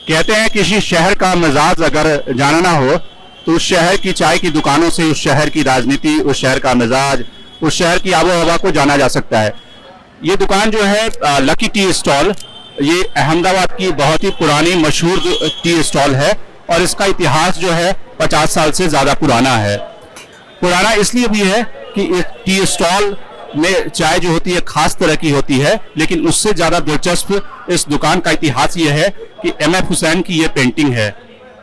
कहते हैं किसी शहर का मिजाज अगर जानना हो तो उस शहर की चाय की दुकानों से उस शहर की राजनीति, उस शहर का मिजाज, उस शहर की आबो हवा को जाना जा सकता है। ये दुकान जो है लकी टी स्टॉल, ये अहमदाबाद की बहुत ही पुरानी मशहूर टी स्टॉल है और इसका इतिहास जो है 50 साल से ज़्यादा पुराना है। पुराना इसलिए भी है कि इस टी स्टॉल में चाय जो होती है खास तरह की होती है, लेकिन उससे ज़्यादा दिलचस्प इस दुकान का इतिहास ये है कि एम.एफ. हुसैन की ये पेंटिंग है।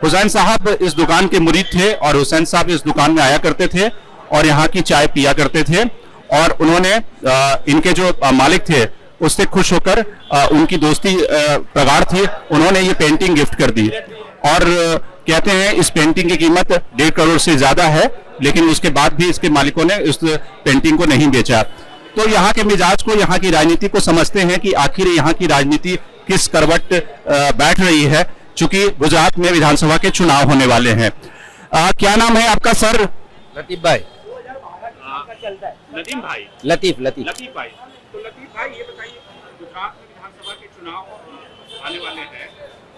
हुसैन साहब इस दुकान के मुरीद थे और हुसैन साहब इस दुकान में आया करते थे और यहाँ की चाय पिया करते थे और उन्होंने इनके जो मालिक थे उससे खुश होकर उनकी दोस्ती प्रगाढ़ थी, उन्होंने ये पेंटिंग गिफ्ट कर दी और कहते हैं इस पेंटिंग की कीमत 1.5 करोड़ से ज्यादा है, लेकिन उसके बाद भी इसके मालिकों ने इस पेंटिंग को नहीं बेचा। तो यहाँ के मिजाज को, यहाँ की राजनीति को समझते हैं कि आखिर यहाँ की राजनीति किस करवट बैठ रही है, चूंकि गुजरात में विधानसभा के चुनाव होने वाले हैं। क्या नाम है आपका सर? लतीफ भाई। नदीम भाई। लतीफ भाई। तो लतीफ भाई ये बताइए, गुजरात में विधानसभा के चुनाव आने वाले हैं,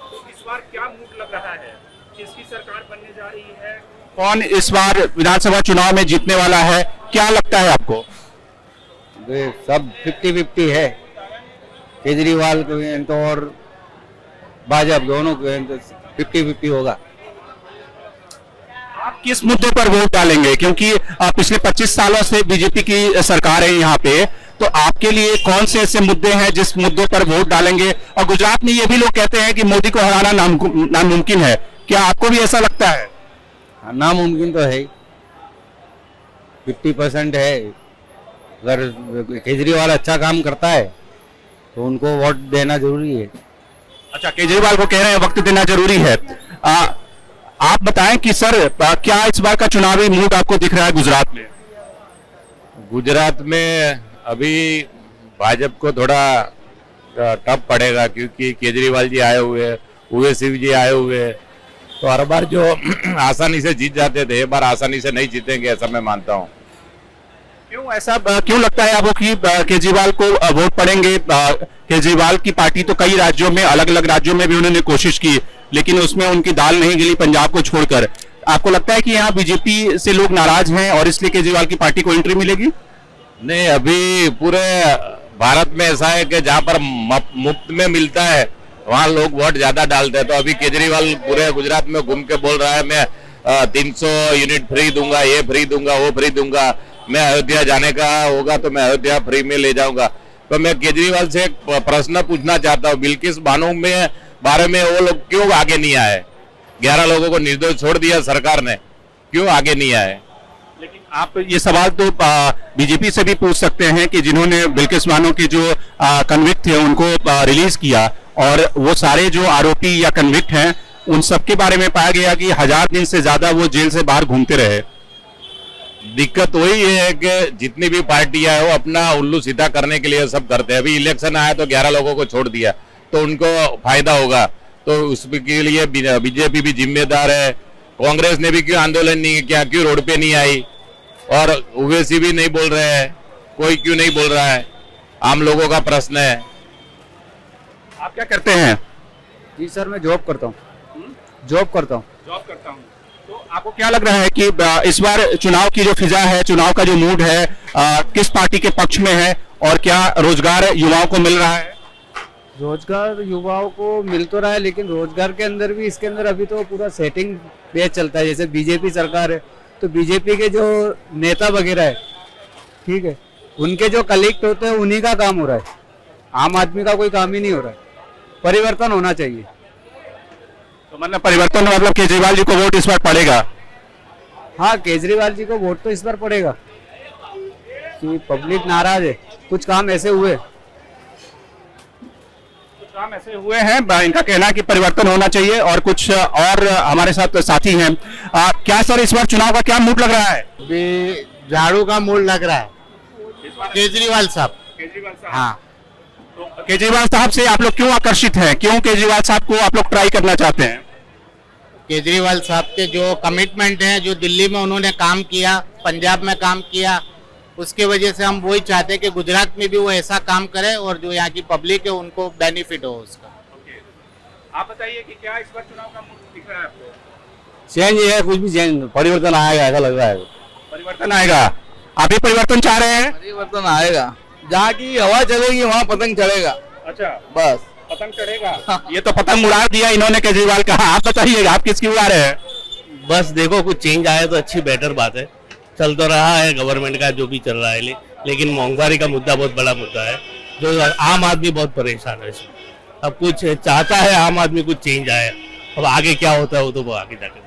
तो इस बार क्या मूड लग रहा है? किसकी सरकार बनने जा रही है? कौन इस बार विधानसभा चुनाव में जीतने वाला है? क्या लगता है आपको? सब 50-50 है। केजरीवाल को और भाजपा दोनों को 50-50 होगा। आप किस मुद्दे पर वोट डालेंगे? क्योंकि पिछले 25 सालों से बीजेपी की सरकार है यहाँ पे, तो आपके लिए कौन से ऐसे मुद्दे हैं जिस मुद्दों पर वोट डालेंगे? और गुजरात में ये भी लोग कहते हैं कि मोदी को हराना नामुमकिन है, क्या आपको भी ऐसा लगता है? नामुमकिन तो है, 50% है। अगर केजरीवाल अच्छा काम करता है तो उनको वोट देना जरूरी है। अच्छा, केजरीवाल को कह रहे हैं वक्त देना जरूरी है। आप बताएं कि सर क्या इस बार का चुनावी मूड आपको दिख रहा है गुजरात में? गुजरात में अभी भाजपा को थोड़ा टफ पड़ेगा, क्योंकि केजरीवाल जी आए हुए हैं, ओवैसी जी आए हुए हैं, तो हर बार जो आसानी से जीत जाते थे, एक बार आसानी से नहीं जीतेंगे, ऐसा मैं मानता हूँ। क्यों लगता है आपको कि केजरीवाल को वोट पड़ेंगे? केजरीवाल की पार्टी तो कई राज्यों में, अलग अलग राज्यों में भी उन्होंने कोशिश की, लेकिन उसमें उनकी दाल नहीं गिली पंजाब को छोड़कर। आपको लगता है कि यहाँ बीजेपी से लोग नाराज हैं और इसलिए केजरीवाल की पार्टी को एंट्री मिलेगी? नहीं, अभी पूरे भारत में ऐसा है कि जहाँ पर मुफ्त में मिलता है वहाँ लोग वोट ज्यादा डालते हैं। तो अभी केजरीवाल पूरे गुजरात में घूम के बोल रहा है मैं 300 यूनिट फ्री दूंगा, ये फ्री दूंगा, वो फ्री दूंगा, मैं अयोध्या जाने का होगा तो मैं अयोध्या फ्री में ले जाऊंगा। तो मैं केजरीवाल से एक प्रश्न पूछना चाहता हूँ, बिल्किस बानो में बारे में वो लोग क्यों आगे नहीं आए? 11 लोगों को निर्दोष छोड़ दिया सरकार ने, क्यों आगे नहीं आए? लेकिन आप ये सवाल तो बीजेपी से भी पूछ सकते हैं कि जिन्होंने बिल्किस बानो के जो कन्विक्ट थे उनको रिलीज किया और वो सारे जो आरोपी या कन्विक्ट हैं उन सबके बारे में पाया गया कि 1000 दिन से ज्यादा वो जेल से बाहर घूमते रहे। दिक्कत वही है कि जितनी भी पार्टियां है वो अपना उल्लू सीधा करने के लिए सब करते हैं। अभी इलेक्शन आया तो 11 लोगों को छोड़ दिया तो उनको फायदा होगा, तो उसके लिए बीजेपी भी जिम्मेदार है। कांग्रेस ने भी क्यों आंदोलन नहीं किया, क्यों रोड पे नहीं आई? और ओवैसी भी नहीं बोल रहे हैं, कोई क्यों नहीं बोल रहा है? आम लोगों का प्रश्न है। आप क्या करते हैं? जी सर, मैं जॉब करता हूँ। जॉब करता हूँ। तो आपको क्या लग रहा है कि इस बार चुनाव की जो फिजा है, चुनाव का जो मूड है, किस पार्टी के पक्ष में है और क्या रोजगार युवाओं को मिल रहा है? रोजगार युवाओं को मिल तो रहा है, लेकिन रोजगार के अंदर भी इसके अंदर अभी तो पूरा सेटिंग बेस चलता है। जैसे बीजेपी सरकार है तो बीजेपी के जो नेता वगैरह है, ठीक है, उनके जो कलेक्ट होते हैं उन्हीं का काम हो रहा है, आम आदमी का कोई काम ही नहीं हो रहा है। परिवर्तन होना चाहिए। तो मतलब परिवर्तन मतलब केजरीवाल जी को वोट इस बार पड़ेगा? हाँ, केजरीवाल जी को वोट तो इस बार पड़ेगा कि पब्लिक नाराज है। कुछ काम ऐसे हुए हैं, इनका कहना है कि परिवर्तन होना चाहिए। और कुछ और हमारे साथ साथी हैं। क्या सर इस बार चुनाव का क्या मूड लग रहा है? झाड़ू का मूड लग रहा है। केजरीवाल साहब। हाँ, तो केजरीवाल साहब से आप लोग क्यों आकर्षित हैं? क्यों केजरीवाल साहब को आप लोग ट्राई करना चाहते हैं? केजरीवाल साहब के जो कमिटमेंट है, जो दिल्ली में उन्होंने काम किया, पंजाब में काम किया, उसके वजह से हम वही चाहते हैं कि गुजरात में भी वो ऐसा काम करे और जो यहाँ की पब्लिक है उनको बेनिफिट हो उसका। आप बताइए कि क्या इस बार चुनाव का मूड दिख रहा है आपको? चेंज है, कुछ भी चेंज, परिवर्तन आएगा ऐसा लग रहा है। परिवर्तन आएगा, आप भी परिवर्तन चाह रहे हैं? परिवर्तन आएगा, जहाँ की हवा चलेगी वहाँ पतंग चढ़ेगा। अच्छा, बस पतंग चढ़ेगा। ये तो पतंग उड़ा दिया इन्होंने केजरीवाल का। आप बताइए आप किसकी उड़ा रहे हैं? बस देखो कुछ चेंज आए तो अच्छी बेटर बात है। चल तो रहा है गवर्नमेंट का जो भी चल रहा है लेकिन महंगाई का मुद्दा बहुत बड़ा मुद्दा है, जो आम आदमी बहुत परेशान है इसमें। अब कुछ चाहता है आम आदमी कुछ चेंज आए, अब आगे क्या होता है वो तो आगे जाकर।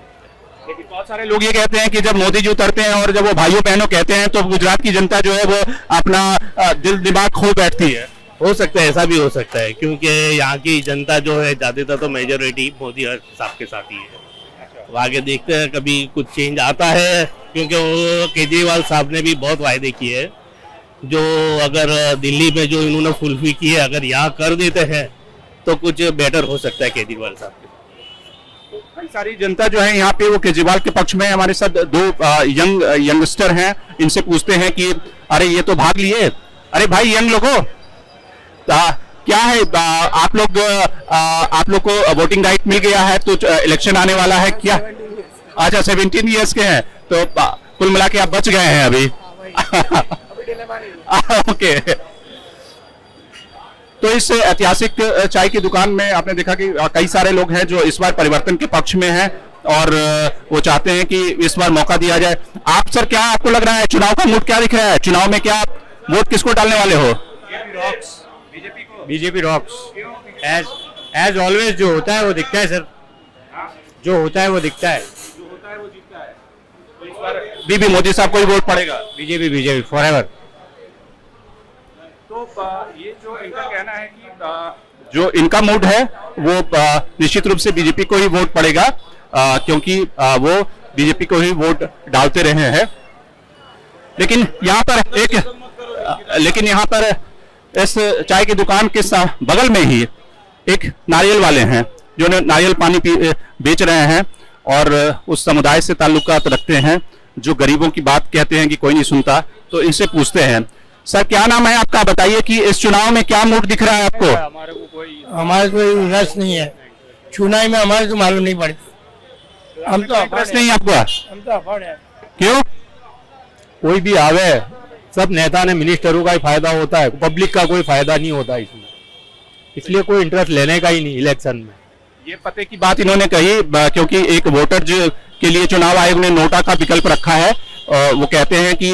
लेकिन बहुत सारे लोग ये कहते हैं कि जब मोदी जी उतरते हैं और जब वो भाइयों बहनों कहते हैं तो गुजरात की जनता जो है वो अपना दिल दिमाग खो बैठती है। हो सकता है, ऐसा भी हो सकता है, क्योंकि यहाँ की जनता जो है ज्यादातर तो मेजोरिटी मोदी साहब के साथ ही है। अब आगे देखते हैं कभी कुछ चेंज आता है, क्योंकि वो केजरीवाल साहब ने भी बहुत वायदे किए हैं, जो अगर दिल्ली में जो इन्होंने फुलफिल किए अगर यहाँ कर देते हैं तो कुछ बेटर हो सकता है केजरीवाल साहब के। कई सारी जनता जो है यहाँ पे वो केजरीवाल के पक्ष में। हमारे साथ दो यंगस्टर हैं, इनसे पूछते हैं कि अरे ये तो भाग लिए। अरे भाई यंग लोगों, क्या है आप लोग को वोटिंग राइट मिल गया है तो इलेक्शन आने वाला है क्या? अच्छा 17 ईयर्स के हैं तो कुल मिला के आप बच गए हैं अभी। ओके, तो इस ऐतिहासिक चाय की दुकान में आपने देखा कि कई सारे लोग हैं जो इस बार परिवर्तन के पक्ष में हैं और वो चाहते हैं कि इस बार मौका दिया जाए। आप सर क्या आपको लग रहा है चुनाव का मूड क्या दिख रहा है? चुनाव में क्या वोट किसको डालने वाले हो? बीजेपी रॉक्स, एज ऑलवेज जो होता है वो दिखता है सर, जो होता है वो दिखता है। बीबी मोदी साहब को ही वोट पड़ेगा? BJP forever. तो ये जो इनका कहना है कि जो इनका मूड है वो निश्चित रूप से बीजेपी को ही वोट पड़ेगा, क्योंकि वो बीजेपी को ही वोट डालते रहे हैं। लेकिन यहाँ पर इस चाय की दुकान के बगल में ही एक नारियल वाले हैं जो नारियल पानी बेच रहे हैं और उस समुदाय से ताल्लुकात रखते हैं जो गरीबों की बात कहते हैं कि कोई नहीं सुनता। तो इनसे पूछते हैं, सर क्या नाम है आपका? बताइए कि इस चुनाव में क्या मूड दिख रहा है आपको? हमारे कोई रस नहीं है चुनाव में, हमारे तो मालूम नहीं पड़ती। हम तो रस नहीं आपका? हम तो अफाड़ है। क्यों? कोई भी आवे, सब नेता ने मिनिस्टरों का ही फायदा होता है, पब्लिक का कोई फायदा नहीं होता इसमें, इसलिए कोई इंटरेस्ट लेने का ही नहीं इलेक्शन में। ये पते की बात इन्होंने कही, क्योंकि एक वोटर के लिए चुनाव आयोग ने नोटा का विकल्प रखा है। वो कहते हैं कि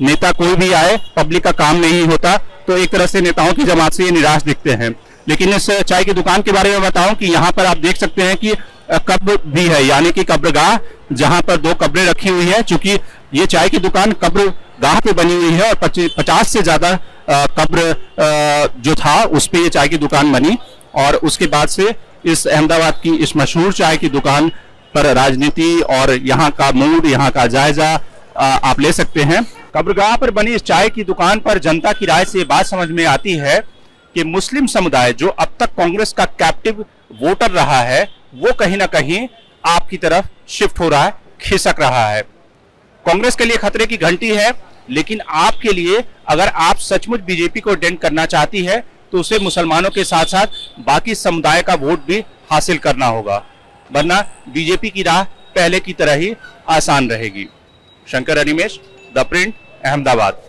नेता कोई भी आए, पब्लिक का काम नहीं होता, तो एक तरह से नेताओं की जमात से ये निराश दिखते हैं। लेकिन इस चाय की दुकान के बारे में बताऊं कि यहाँ पर आप देख सकते हैं कि कब्र भी है, यानी कि कब्रगाह, जहां पर 2 कब्रें रखी हुई है। चूंकि ये चाय की दुकान कब्रगाह पे बनी हुई है और 50 से ज्यादा कब्र जो था उस पे ये चाय की दुकान बनी, और उसके बाद से इस अहमदाबाद की इस मशहूर चाय की दुकान पर राजनीति और यहाँ का मूड, यहाँ का जायजा आप ले सकते हैं। कब्रगाह पर बनी इस चाय की दुकान पर जनता की राय से ये बात समझ में आती है कि मुस्लिम समुदाय जो अब तक कांग्रेस का कैप्टिव वोटर रहा है वो कहीं ना कहीं आपकी तरफ शिफ्ट हो रहा है, खिसक रहा है। कांग्रेस के लिए खतरे की घंटी है, लेकिन आपके लिए अगर आप सचमुच बीजेपी को डेंट करना चाहती है तो उसे मुसलमानों के साथ साथ बाकी समुदाय का वोट भी हासिल करना होगा, वरना बीजेपी की राह पहले की तरह ही आसान रहेगी। Shankar Animesh, the print, Ahmedabad.